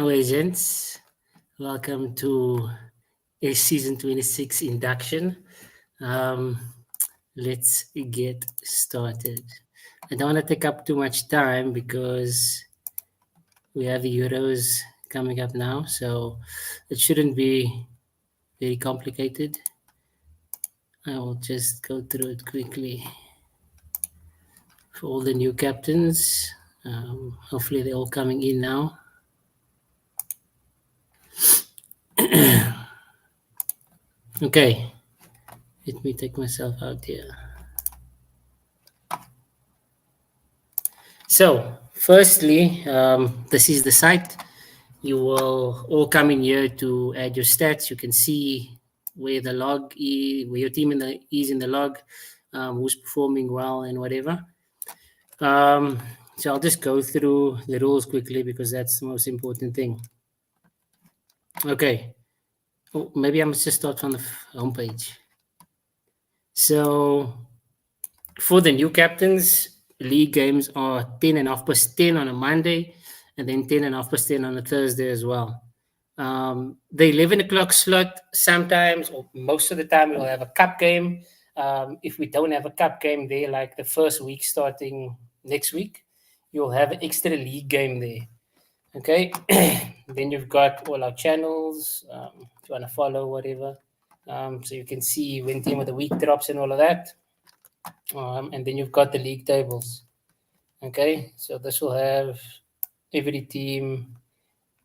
Hello, agents. Welcome to a season 26 induction. Let's get started. I don't want to take up too much time because we have the Euros coming up now, so it shouldn't be very complicated. I will just go through it quickly. For all the new captains, hopefully they're all coming in now. Okay, let me take myself out here. So, firstly, this is the site. You will all come in here to add your stats. You can see where the log is, where your team is in the log, who's performing well and whatever. So I'll just go through the rules quickly because that's the most important thing. Okay. Oh, maybe I must just start from the homepage. So for the new captains, league games are 10:30 on a Monday and then 10:30 on a Thursday as well. The 11 o'clock slot, sometimes or most of the time, we'll have a cup game. If we don't have a cup game there, like the first week starting next week, you'll have an extra league game there. Okay. Then you've got all our channels, if you want to follow, whatever. So you can see when team of the week drops and all of that. And then you've got the league tables. Okay, so this will have every team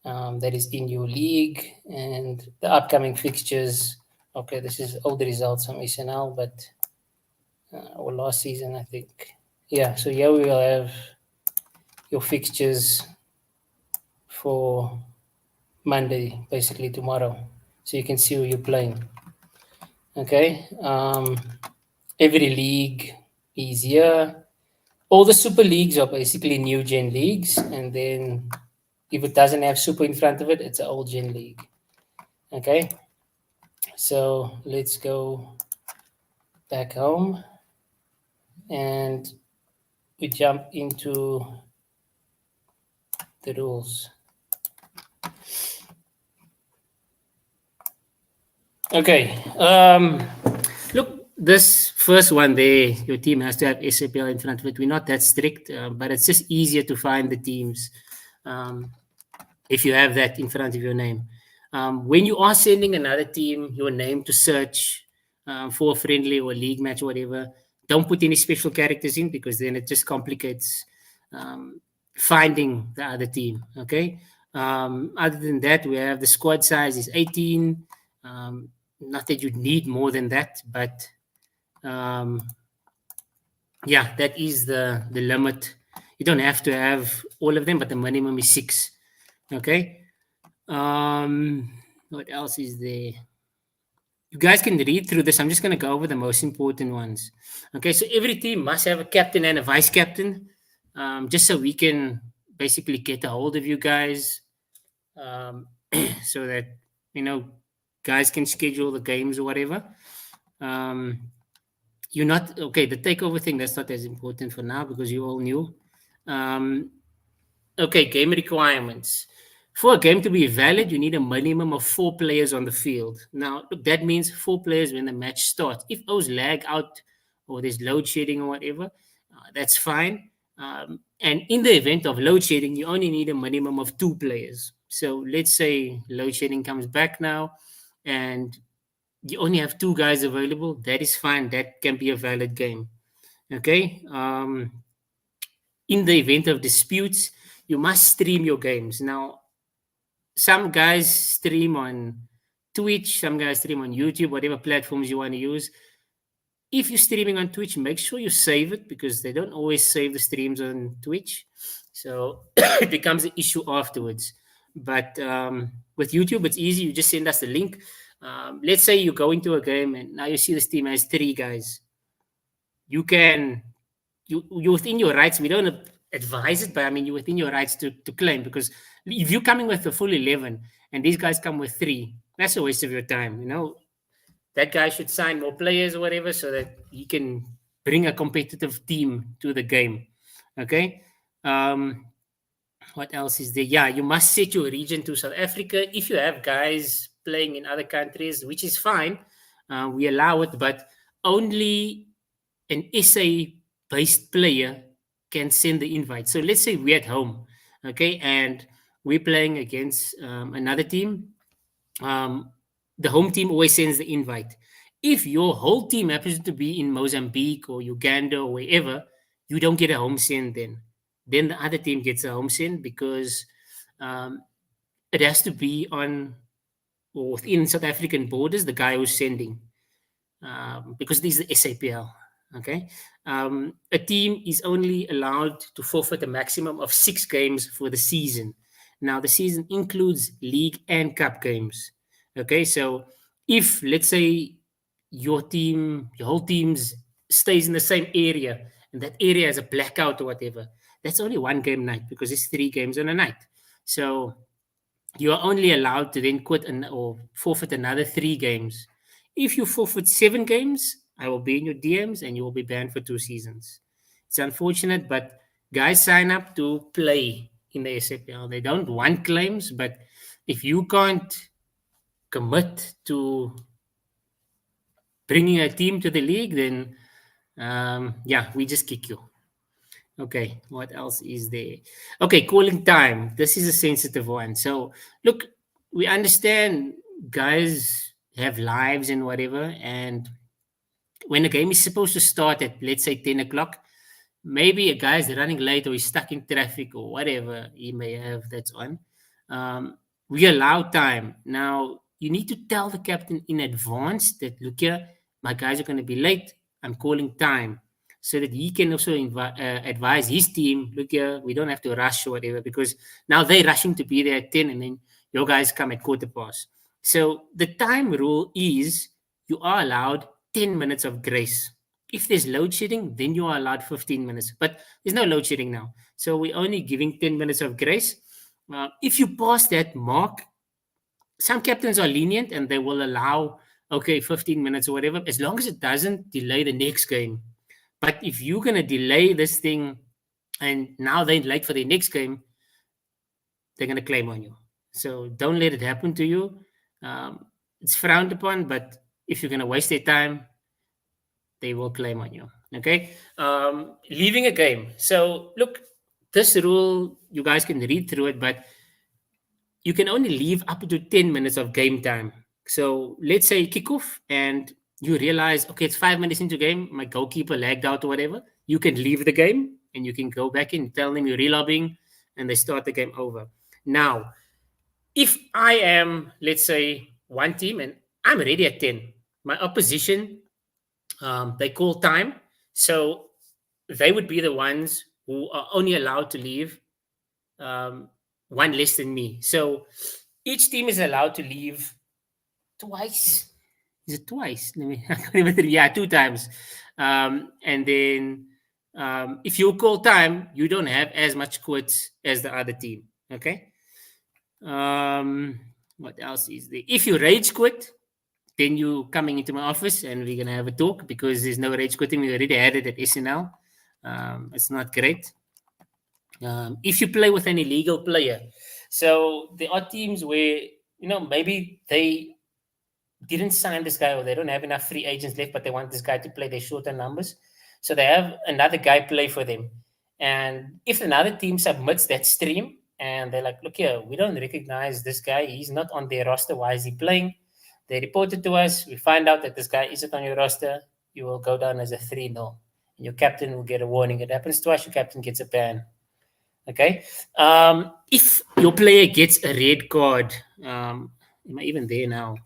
that is in your league and the upcoming fixtures. Okay, this is all the results from SNL, but or last season, I think. Yeah, so here we will have your fixtures for Monday, basically tomorrow. So you can see who you're playing. Okay, every league is here. All the super leagues are basically new gen leagues, and then if it doesn't have super in front of it, it's an old gen league. Okay, so let's go back home and we jump into the rules. Okay, look, this first one there, your team has to have SAPL in front of it. We're not that strict, but it's just easier to find the teams if you have that in front of your name. When you are sending another team your name to search for a friendly or league match or whatever, don't put any special characters in because then it just complicates finding the other team. Okay. Other than that, we have the squad size is 18. Not that you'd need more than that, but yeah, that is the limit. You don't have to have all of them, but the minimum is 6. Okay. What else is there? You guys can read through this. I'm just going to go over the most important ones. Okay, so every team must have a captain and a vice captain, just so we can basically get a hold of you guys, so that guys can schedule the games or whatever. You're not okay. The takeover thing, that's not as important for now because you all knew. Okay, game requirements. For a game to be valid, you need a minimum of 4 players on the field. Now, look, that means 4 players when the match starts. If those lag out or there's load shedding or whatever, that's fine. And in the event of load shedding, you only need a minimum of 2 players. So let's say load shedding comes back now and you only have 2 guys available. That is fine. That can be a valid game. Okay. In the event of disputes, you must stream your games. Now, some guys stream on Twitch, some guys stream on YouTube, whatever platforms you want to use. If you're streaming on Twitch, make sure you save it because they don't always save the streams on Twitch. So it becomes an issue afterwards. But with YouTube, it's easy. You just send us the link. Let's say you go into a game and now you see this team has 3 guys. You're within your rights. We don't advise it, but I mean, you're within your rights to claim, because if you're coming with a full 11 and these guys come with 3, that's a waste of your time. That guy should sign more players or whatever so that he can bring a competitive team to the game. Okay. What else is there? Yeah, you must set your region to South Africa. If you have guys playing in other countries, which is fine, we allow it, but only an SA based player can send the invite. So let's say we're at home, okay, and we're playing against another team. Um, the home team always sends the invite. If your whole team happens to be in Mozambique or Uganda or wherever, you don't get a home send then. Then the other team gets a home send because um, it has to be on or within South African borders, the guy who's sending because this is the SAPL. Okay, a team is only allowed to forfeit a maximum of 6 games for the season. Now, the season includes league and cup games. Okay, so if let's say your whole team's stays in the same area, and that area has a blackout or whatever, that's only 1 game night because it's 3 games in a night. So you are only allowed to then quit or forfeit another 3 games. If you forfeit 7 games, I will be in your DMs and you will be banned for 2 seasons. It's unfortunate, but guys sign up to play in the SAPL. They don't want claims, but if you can't commit to bringing a team to the league, then yeah, we just kick you. Okay, what else is there? Okay, calling time. This is a sensitive one. So, look, we understand guys have lives and whatever. And when a game is supposed to start at, let's say, 10 o'clock, maybe a guy's running late or he's stuck in traffic or whatever he may have that's on. We allow time. Now, you need to tell the captain in advance that, look here, my guys are going to be late. I'm calling time so that he can also advise his team, look here, we don't have to rush or whatever, because now they're rushing to be there at 10 and then your guys come at quarter past. So the time rule is you are allowed 10 minutes of grace. If there's load shedding, then you are allowed 15 minutes. But there's no load shedding now. So we're only giving 10 minutes of grace. If you pass that mark, some captains are lenient and they will allow, okay, 15 minutes or whatever, as long as it doesn't delay the next game. But if you're going to delay this thing and now they're late for the next game, they're going to claim on you. So don't let it happen to you. It's frowned upon, but if you're going to waste their time, they will claim on you. Okay. Leaving a game. So look, this rule, you guys can read through it, but you can only leave up to 10 minutes of game time. So let's say kickoff and you realize, okay, it's 5 minutes into game, my goalkeeper lagged out or whatever. You can leave the game and you can go back in, tell them you're relobbing, and they start the game over. Now, if I am, let's say, one team and I'm ready at 10, my opposition, they call time. So they would be the ones who are only allowed to leave um, one less than me. So each team is allowed to leave twice. Is it twice? Let me, I can't remember. Yeah, 2 times. And then if you call time, you don't have as much quits as the other team. Okay. What else is there? If you rage quit, then you coming into my office and we're gonna have a talk because there's no rage quitting. We already had it at SNL. It's not great. If you play with an illegal player, so there are teams where maybe they didn't sign this guy or they don't have enough free agents left, but they want this guy to play their shorter numbers, so they have another guy play for them. And if another team submits that stream and they're like, look here, we don't recognize this guy, he's not on their roster, why is he playing? They report it to us, we find out that this guy isn't on your roster, you will go down as a 3-0 and your captain will get a warning. It happens twice, your captain gets a ban. Okay. If your player gets a red card, am I even there now?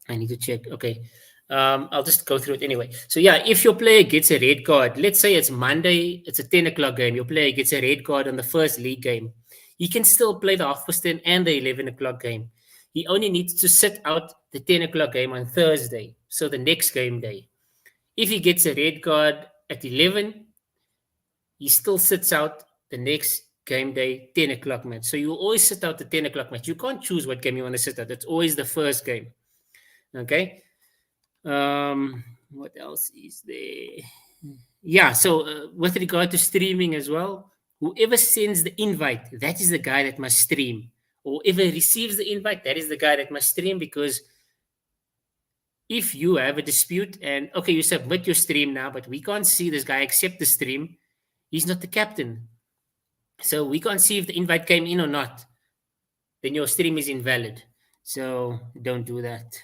I need to check. Okay. I'll just go through it anyway. So yeah, if your player gets a red card, let's say it's Monday, it's a 10 o'clock game, your player gets a red card on the first league game, he can still play the 10 and the 11 o'clock game. He only needs to sit out the 10 o'clock game on Thursday, so the next game day. If he gets a red card at 11, he still sits out the next game day 10 o'clock match. So you always sit out the 10 o'clock match. You can't choose what game you want to sit out. It's always the first game. Okay. What else is there? Yeah. So with regard to streaming as well, Whoever sends the invite, that is the guy that must stream. Or whoever receives the invite, that is the guy that must stream. Because if you have a dispute and okay, you submit your stream now, but we can't see this guy accept the stream, he's not the captain. So we can't see if the invite came in or not. Then your stream is invalid. So don't do that.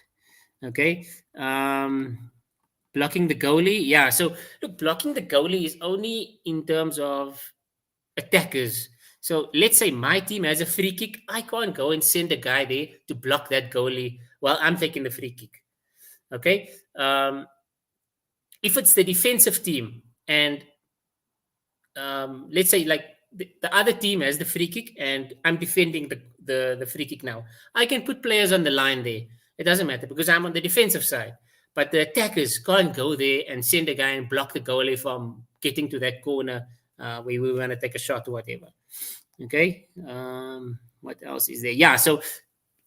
Okay. Blocking the goalie. Yeah. So look, blocking the goalie is only in terms of attackers. So let's say my team has a free kick. I can't go and send a guy there to block that goalie while I'm taking the free kick. Okay. If it's the defensive team and let's say like the other team has the free kick and I'm defending the free kick now, I can put players on the line there. It doesn't matter because I'm on the defensive side. But the attackers can't go there and send a guy and block the goalie from getting to that corner where we want to take a shot or whatever. Okay. What else is there? Yeah. So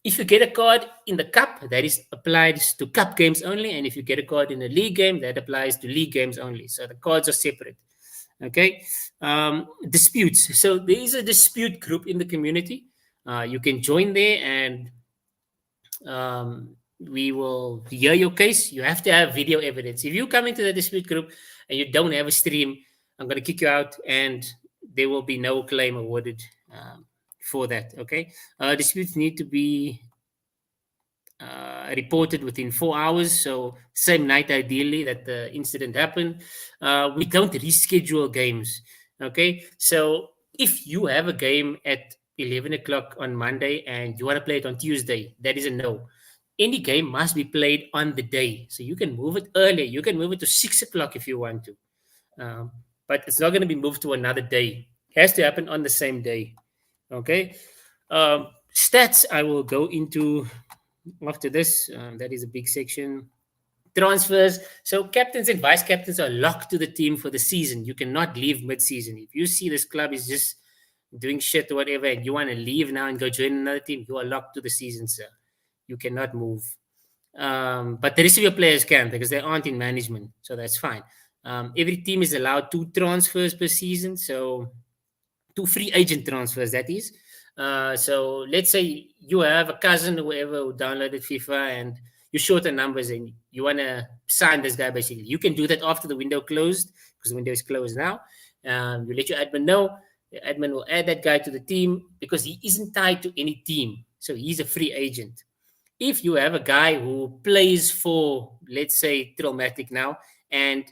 if you get a card in the cup, that is applies to cup games only. And if you get a card in a league game, that applies to league games only. So the cards are separate. Okay. Disputes. So there is a dispute group in the community. You can join there and we will hear your case. You have to have video evidence. If you come into the dispute group and you don't have a stream, I'm going to kick you out and there will be no claim awarded for that. Okay. Disputes need to be reported within 4 hours. So same night, ideally, that the incident happened. We don't reschedule games. Okay. So if you have a game at 11 o'clock on Monday and you want to play it on Tuesday, that is a no. Any game must be played on the day. So you can move it earlier. You can move it to 6 o'clock if you want to. But it's not going to be moved to another day. It has to happen on the same day. Okay. Stats I will go into after this. That is a big section. Transfers. So captains and vice captains are locked to the team for the season. You cannot leave mid-season. If you see this club is just doing shit or whatever and you want to leave now and go join another team, you are locked to the season, sir. You cannot move. But the rest of your players can because they aren't in management. So that's fine. Every team is allowed 2 transfers per season. So 2 free agent transfers, that is. So let's say you have a cousin or whoever who downloaded FIFA and you short the numbers and you want to sign this guy basically. You can do that after the window closed because the window is closed now. You let your admin know. The admin will add that guy to the team because he isn't tied to any team. So he's a free agent. If you have a guy who plays for, let's say, Traumatic now, and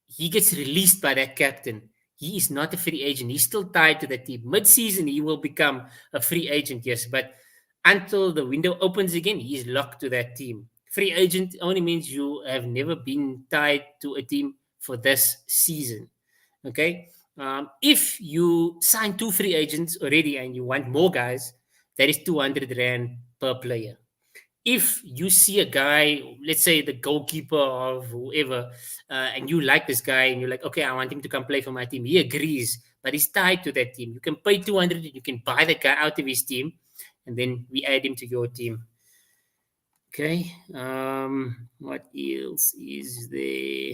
he gets released by that captain, he is not a free agent. He's still tied to the team. Mid-season, he will become a free agent, yes. But until the window opens again, he is locked to that team. Free agent only means you have never been tied to a team for this season. Okay? If you sign 2 free agents already and you want more guys, that is 200 Rand per player. If you see a guy, let's say the goalkeeper of whoever, and you like this guy and you're like, okay, I want him to come play for my team. He agrees, but he's tied to that team. You can pay 200 and you can buy that guy out of his team and then we add him to your team. Okay. What else is there?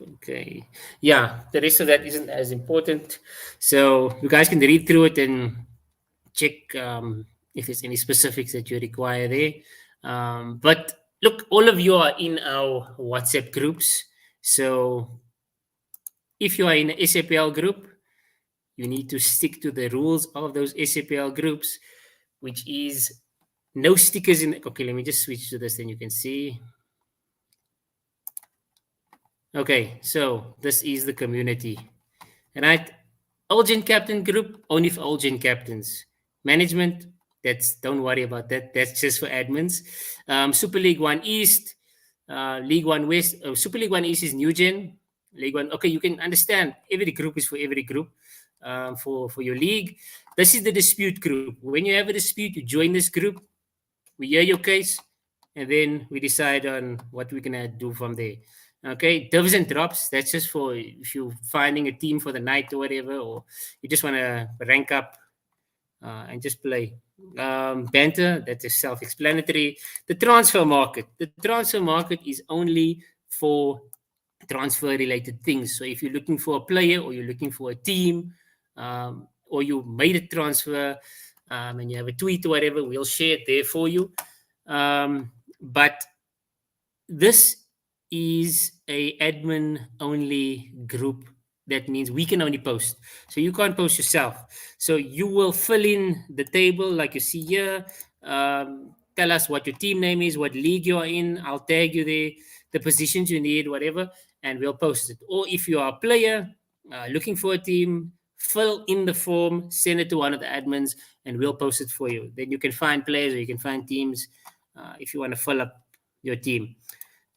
Okay. Yeah, the rest of that isn't as important. So you guys can read through it and check if there's any specifics that you require there. But look, all of you are in our WhatsApp groups. So if you are in an SAPL group, you need to stick to the rules of those SAPL groups, which is no stickers in. Okay, let me just switch to this, then you can see. Okay, so this is the community. Right? All-Gen Captain group, only for All-Gen Captains. Management, don't worry about that. That's just for admins. Super League 1 East, League 1 West. Super League 1 East is New Gen. League 1, okay, you can understand. Every group is for every group for your league. This is the dispute group. When you have a dispute, you join this group. We hear your case, and then we decide on what we're going to do from there. Okay, divs and drops, that's just for if you're finding a team for the night or whatever, or you just want to rank up and just play. Banter, that is self-explanatory. The transfer market is only for transfer related things. So if you're looking for a player or you're looking for a team, or you made a transfer, and you have a tweet or whatever, we'll share it there for you. But this is a admin only group. That means we can only post, so you can't post yourself. So you will fill in the table like you see here. Tell us what your team name is, what league you are in. I'll tag you there, the positions you need, whatever, and we'll post it. Or if you are a player looking for a team, fill in the form, send it to one of the admins, and we'll post it for you. Then you can find players or you can find teams if you want to fill up your team.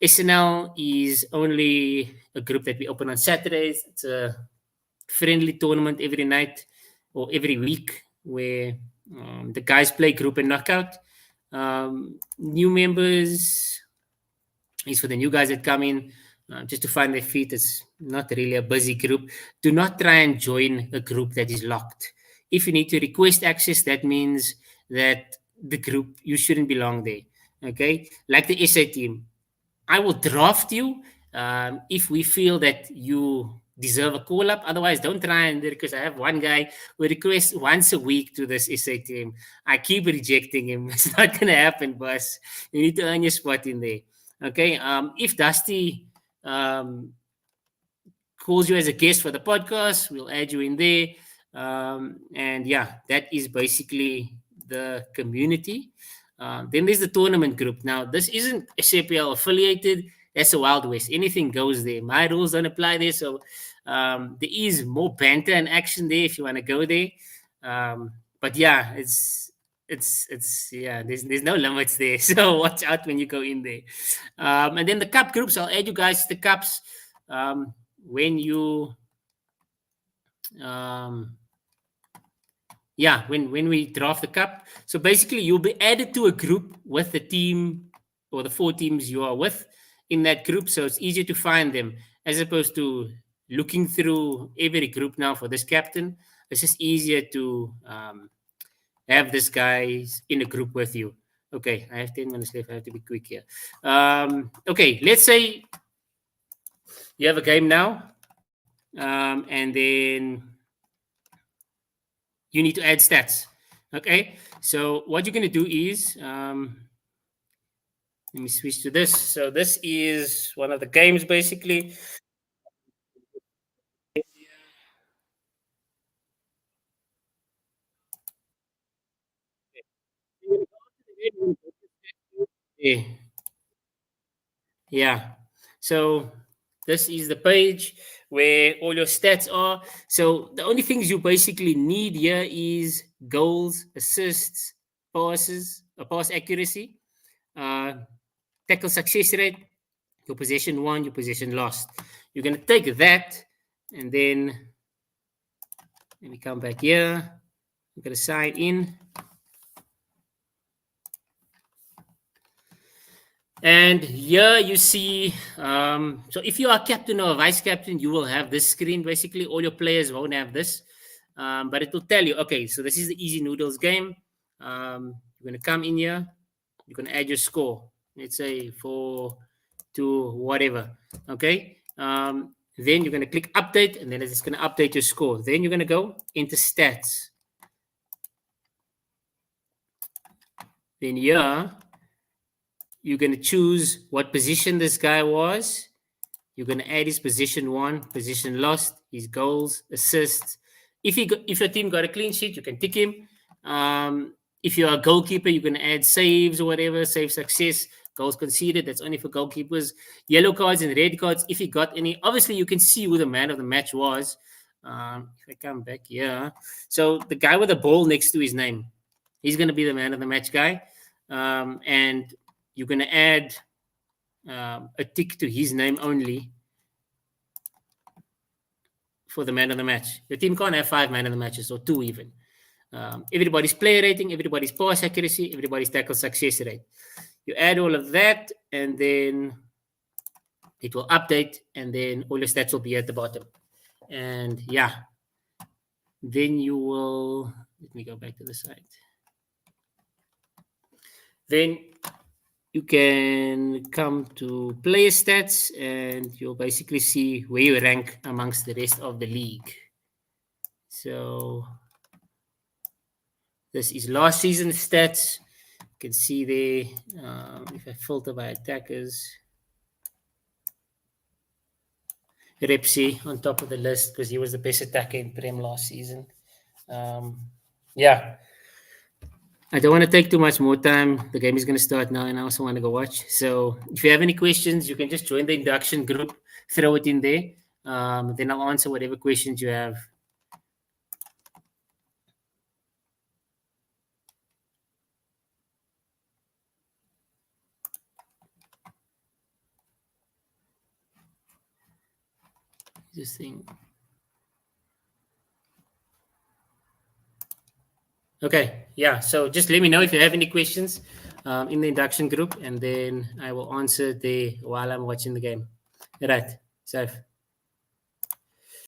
SNL is only a group that we open on Saturdays. It's a friendly tournament every night or every week where the guys play group and knockout. New members is for the new guys that come in just to find their feet. It's not really a busy group. Do not try and join a group that is locked. If you need to request access, that means that the group, you shouldn't belong there. Okay, like the SA team, I will draft you if we feel that you deserve a call up. Otherwise, don't try and, because I have one guy who requests once a week to this SA team. I keep rejecting him. It's not going to happen, boss. You need to earn your spot in there. Okay. If Dusty calls you as a guest for the podcast, we'll add you in there. And yeah, that is basically the community. Then there's the tournament group. Now, this isn't SAPL affiliated. That's a Wild West. Anything goes there. My rules don't apply there. So there is more banter and action there if you want to go there. But yeah, yeah, there's no limits there. So watch out when you go in there. And then the cup groups, I'll add you guys to the cups when you yeah, when we draft the cup. So basically you'll be added to a group with the team or the 4 teams you are with in that group, so it's easier to find them as opposed to looking through every group now for this captain. It's just easier to have this guys in a group with you. Okay, I have 10 minutes left. I have to be quick here. Okay, let's say you have a game now, and then you need to add stats. Okay, so what you're going to do is, let me switch to this. So this is one of the games basically. Yeah. Yeah. So this is the page where all your stats are. So the only things you basically need here is goals, assists, passes, pass accuracy, tackle success rate, your possession won, your possession lost. You're going to take that and then let me come back here. I'm going to sign in. And here you see, so if you are captain or vice captain, you will have this screen. Basically, all your players won't have this, but it will tell you, okay, so this is the Easy Noodles game. You're going to come in here. You're going to add your score. Let's say 4-2, whatever. Okay. Then you're going to click update, and then it's going to update your score. Then you're going to go into stats. Then here, you're going to choose what position this guy was. You're going to add his position won, position lost, his goals, assists. If your team got a clean sheet, you can tick him. If you're a goalkeeper, you're going to add saves or whatever, save success, goals conceded. That's only for goalkeepers. Yellow cards and red cards, if you got any. Obviously, you can see who the man of the match was. If I come back here. So the guy with the ball next to his name, he's going to be the man of the match guy. And you're going to add a tick to his name only for the man of the match. Your team can't have 5 man of the matches or 2 even. Everybody's player rating, everybody's pass accuracy, everybody's tackle success rate. You add all of that, and then it will update, and then all your stats will be at the bottom. And yeah, then you will, let me go back to the site. Then you can come to player stats and you'll basically see where you rank amongst the rest of the league. So this is last season stats. You can see there, if I filter by attackers, Repsy on top of the list because he was the best attacker in Prem last season. Yeah, I don't want to take too much more time. The game is going to start now, and I also want to go watch. So, if you have any questions, you can just join the induction group, throw it in there. Then I'll answer whatever questions you have. Just think. Okay, yeah. So just let me know if you have any questions in the induction group, and then I will answer there while I'm watching the game. All right, safe.